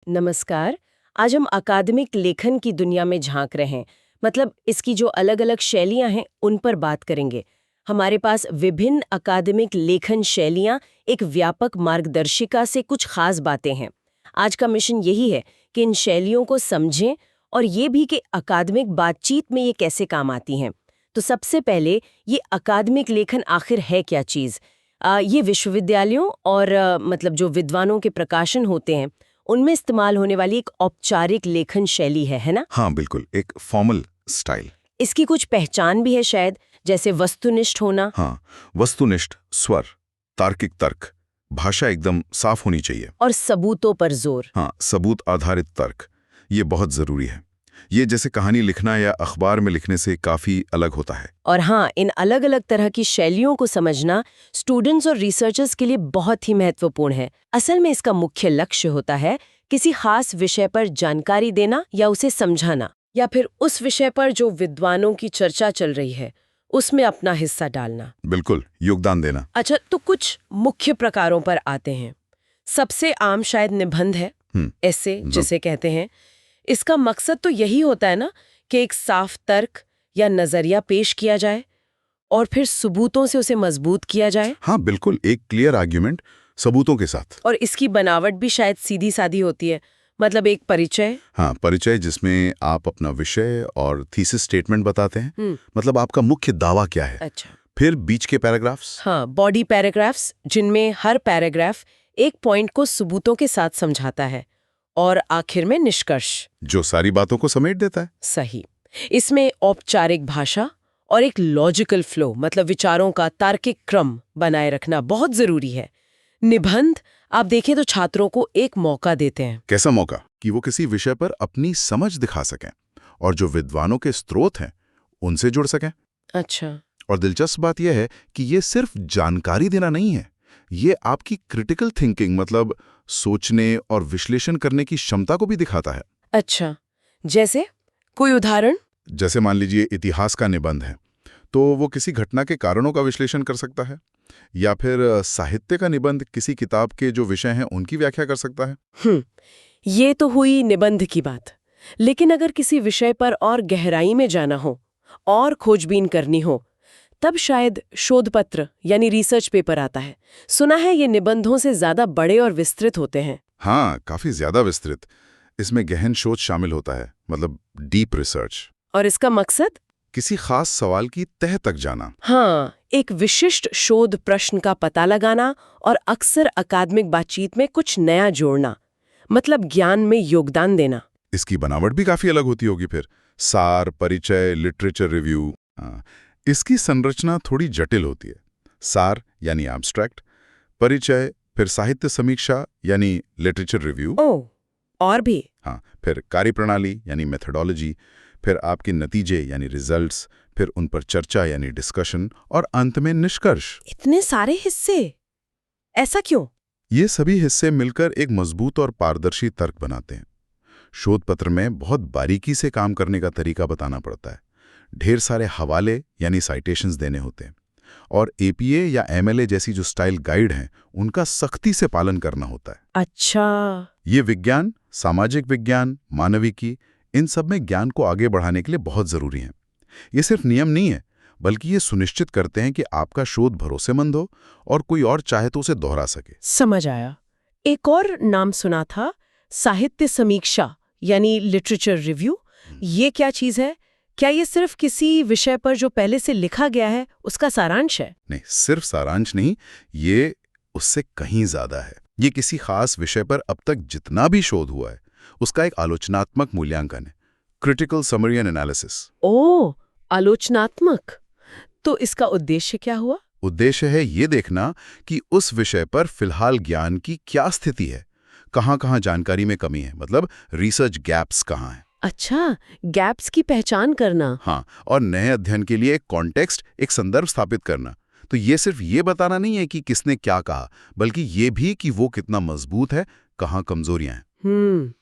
नमस्कार। आज हम अकादमिक लेखन की दुनिया में झांक रहे हैं। मतलब इसकी जो अलग अलग शैलियां हैं उन पर बात करेंगे। हमारे पास विभिन्न अकादमिक लेखन शैलियां एक व्यापक मार्गदर्शिका से कुछ खास बातें हैं। आज का मिशन यही है कि इन शैलियों को समझें और ये भी कि अकादमिक बातचीत में ये कैसे काम आती हैं। तो सबसे पहले ये अकादमिक लेखन आखिर है क्या चीज़? ये विश्वविद्यालयों और मतलब जो विद्वानों के प्रकाशन होते हैं उनमें इस्तेमाल होने वाली एक औपचारिक लेखन शैली है ना? हाँ बिल्कुल, एक फॉर्मल स्टाइल। इसकी कुछ पहचान भी है शायद, जैसे वस्तुनिष्ठ होना। हाँ, वस्तुनिष्ठ स्वर, तार्किक तर्क, भाषा एकदम साफ होनी चाहिए। और सबूतों पर जोर। हाँ, सबूत आधारित तर्क, ये बहुत जरूरी है। ये जैसे कहानी लिखना या अखबार में लिखने से काफी अलग होता है। और हाँ, इन अलग अलग तरह की शैलियों को समझना स्टूडेंट्स और रिसर्चर्स के लिए बहुत ही महत्वपूर्ण है। असल में इसका मुख्य लक्ष्य होता है किसी खास विषय पर जानकारी देना या उसे समझाना, या फिर उस विषय पर जो विद्वानों की चर्चा चल रही है उसमें अपना हिस्सा डालना। बिल्कुल, योगदान देना। अच्छा, तो कुछ मुख्य प्रकारों पर आते हैं। सबसे आम शायद निबंध है, ऐसे जिसे कहते हैं। इसका मकसद तो यही होता है ना कि एक साफ तर्क या नजरिया पेश किया जाए और फिर सबूतों से उसे मजबूत किया जाए। हाँ बिल्कुल, एक क्लियर आर्ग्यूमेंट सबूतों के साथ। और इसकी बनावट भी शायद सीधी सादी होती है, मतलब एक परिचय। हाँ, परिचय जिसमें आप अपना विषय और थीसिस स्टेटमेंट बताते हैं। मतलब आपका मुख्य दावा क्या है। अच्छा। फिर बीच के पैराग्राफ्स। हाँ, बॉडी पैराग्राफ्स, जिनमें हर पैराग्राफ एक पॉइंट को सबूतों के साथ समझाता है। और आखिर में निष्कर्ष, जो सारी बातों को समेट देता है। सही। इसमें औपचारिक भाषा और एक लॉजिकल फ्लो, मतलब विचारों का तार्किक क्रम बनाए रखना बहुत जरूरी है। निबंध आप देखें तो छात्रों को एक मौका देते हैं। कैसा मौका? कि वो किसी विषय पर अपनी समझ दिखा सकें और जो विद्वानों के स्रोत हैं उनसे जुड़ सकें। अच्छा। और दिलचस्प बात यह है कि ये सिर्फ जानकारी देना नहीं है, ये आपकी क्रिटिकल थिंकिंग, मतलब सोचने और विश्लेषण करने की क्षमता को भी दिखाता है। अच्छा, जैसे कोई उदाहरण? जैसे मान लीजिए इतिहास का निबंध है तो वो किसी घटना के कारणों का विश्लेषण कर सकता है, या फिर साहित्य का निबंध किसी किताब के जो विषय हैं उनकी व्याख्या कर सकता है। ये तो हुई निबंध की बात। लेकिन अगर किसी विषय पर और गहराई में जाना हो और खोजबीन करनी हो, तब शायद शोध पत्र यानी रिसर्च पेपर आता है। सुना है ये निबंधों से ज्यादा बड़े और विस्तृत होते हैं। हाँ, काफी ज्यादा विस्तृत। इसमें गहन शोध शामिल होता है, मतलब डीप रिसर्च। और इसका मकसद? किसी खास सवाल की तह तक जाना। हाँ, एक विशिष्ट शोध प्रश्न का पता लगाना और अक्सर अकादमिक बातचीत में कुछ नया जोड़ना, मतलब ज्ञान में योगदान देना। इसकी बनावट भी काफी अलग होती होगी फिर। सार, परिचय, लिटरेचर रिव्यू। इसकी संरचना थोड़ी जटिल होती है। सार यानी एब्स्ट्रैक्ट, परिचय, फिर साहित्य समीक्षा यानी लिटरेचर रिव्यू। ओह, और भी? हाँ, फिर कार्यप्रणाली यानी मेथोडोलॉजी, फिर आपके नतीजे यानी रिजल्ट्स, फिर उन पर चर्चा यानी डिस्कशन, और अंत में निष्कर्ष। इतने सारे हिस्से, ऐसा क्यों? ये सभी हिस्से मिलकर एक मजबूत और पारदर्शी तर्क बनाते हैं। शोध पत्र में बहुत बारीकी से काम करने का तरीका बताना पड़ता है। ढेर सारे हवाले यानी साइटेशंस देने होते हैं, और एपीए या एमएलए जैसी जो स्टाइल गाइड हैं उनका सख्ती से पालन करना होता है। अच्छा। ये विज्ञान, सामाजिक विज्ञान, मानविकी, इन सब में ज्ञान को आगे बढ़ाने के लिए बहुत जरूरी हैं। ये सिर्फ नियम नहीं है, बल्कि ये सुनिश्चित करते हैं कि आपका शोध भरोसेमंद हो और कोई और चाहे तो उसे दोहरा सके। समझ आया। एक और नाम सुना था, साहित्य समीक्षा यानी लिटरेचर रिव्यू। ये क्या चीज है? क्या ये सिर्फ किसी विषय पर जो पहले से लिखा गया है उसका सारांश है? नहीं, सिर्फ सारांश नहीं, ये उससे कहीं ज्यादा है। ये किसी खास विषय पर अब तक जितना भी शोध हुआ है उसका एक आलोचनात्मक मूल्यांकन है, क्रिटिकल समरी एंड एनालिसिस। ओह, आलोचनात्मक। तो इसका उद्देश्य क्या हुआ? उद्देश्य है ये देखना कि उस विषय पर फिलहाल ज्ञान की क्या स्थिति है, कहाँ-कहाँ जानकारी में कमी है, मतलब रिसर्च गैप्स कहाँ हैं। अच्छा, गैप्स की पहचान करना। हाँ, और नए अध्ययन के लिए एक कॉन्टेक्स्ट, एक संदर्भ स्थापित करना। तो ये सिर्फ ये बताना नहीं है कि किसने क्या कहा, बल्कि ये भी कि वो कितना मजबूत है, कहाँ कमजोरियां हैं।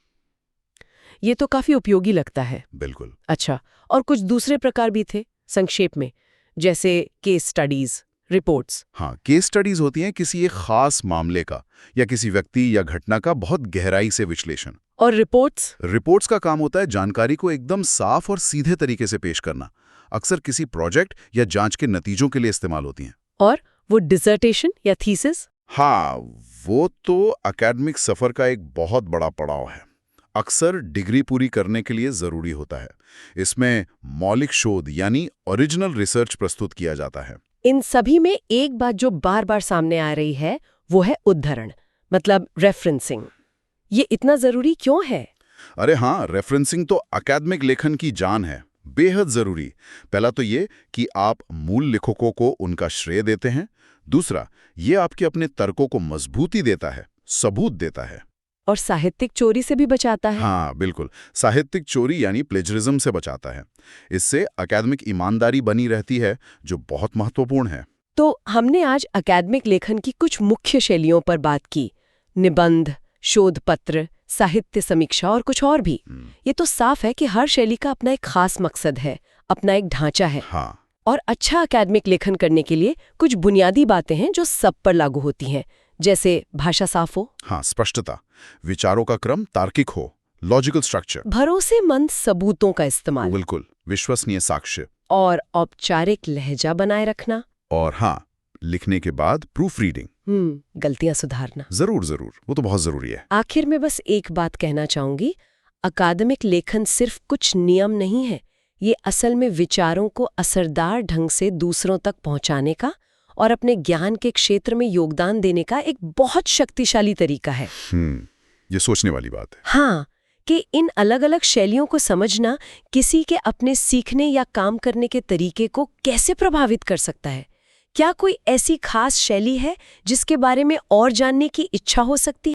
ये तो काफी उपयोगी लगता है। बिल्कुल। अच्छा, और कुछ दूसरे प्रकार भी थे संक्षेप में, जैसे केस स्टडीज, रिपोर्ट्स। हाँ, केस स्टडीज होती हैं किसी एक खास मामले का या किसी व्यक्ति या घटना का बहुत गहराई से विश्लेषण। और रिपोर्ट्स? रिपोर्ट्स का काम होता है जानकारी को एकदम साफ और सीधे तरीके से पेश करना। अक्सर किसी प्रोजेक्ट या जांच के नतीजों के लिए इस्तेमाल होती हैं। और वो डिसर्टेशन या थीसिस? हाँ, वो तो एकेडमिक सफर का एक बहुत बड़ा पड़ाव है। अक्सर डिग्री पूरी करने के लिए जरूरी होता है। इसमें मौलिक शोध यानी ओरिजिनल रिसर्च प्रस्तुत किया जाता है। इन सभी में एक बात जो बार बार सामने आ रही है वो है उद्धरण, मतलब रेफरेंसिंग। ये इतना जरूरी क्यों है? अरे हाँ, रेफरेंसिंग तो एकेडमिक लेखन की जान है, बेहद जरूरी। पहला तो ये कि आप मूल लेखकों को उनका श्रेय देते हैं। दूसरा, ये आपके अपने तर्कों को मजबूती देता है, सबूत देता है। और साहित्यिक चोरी से भी बचाता है। हाँ बिल्कुल, साहित्यिक चोरी यानी प्लेजरिज्म से बचाता है। इससे एकेडमिक ईमानदारी बनी रहती है, जो बहुत महत्वपूर्ण है। तो हमने आज एकेडमिक लेखन की कुछ मुख्य शैलियों पर बात की, निबंध, शोध पत्र, साहित्य समीक्षा और कुछ और भी। ये तो साफ है कि हर शैली का अपना एक खास मकसद है, अपना एक ढांचा है। हाँ। और अच्छा एकेडमिक लेखन करने के लिए कुछ बुनियादी बातें हैं जो सब पर लागू होती हैं, जैसे भाषा साफ हो, हाँ, स्पष्टता, विचारों का क्रम तार्किक हो, लॉजिकल स्ट्रक्चर, भरोसेमंद सबूतों का इस्तेमाल, बिल्कुल, विश्वसनीय साक्ष्य, और औपचारिक लहजा बनाए रखना। और हाँ, लिखने के बाद प्रूफ रीडिंग, गलतियां सुधारना। जरूर, वो तो बहुत जरूरी है। आखिर में बस एक बात कहना चाहूंगी, अकादमिक लेखन सिर्फ कुछ नियम नहीं है, ये असल में विचारों को असरदार ढंग से दूसरों तक पहुंचाने का और अपने ज्ञान के क्षेत्र में योगदान देने का एक बहुत शक्तिशाली तरीका है। ये सोचने वाली बात है। हाँ, कि इन अलग अलग शैलियों को समझना किसी के अपने सीखने या काम करने के तरीके को कैसे प्रभावित कर सकता है। क्या कोई ऐसी खास शैली है जिसके बारे में और जानने की इच्छा हो सकती है?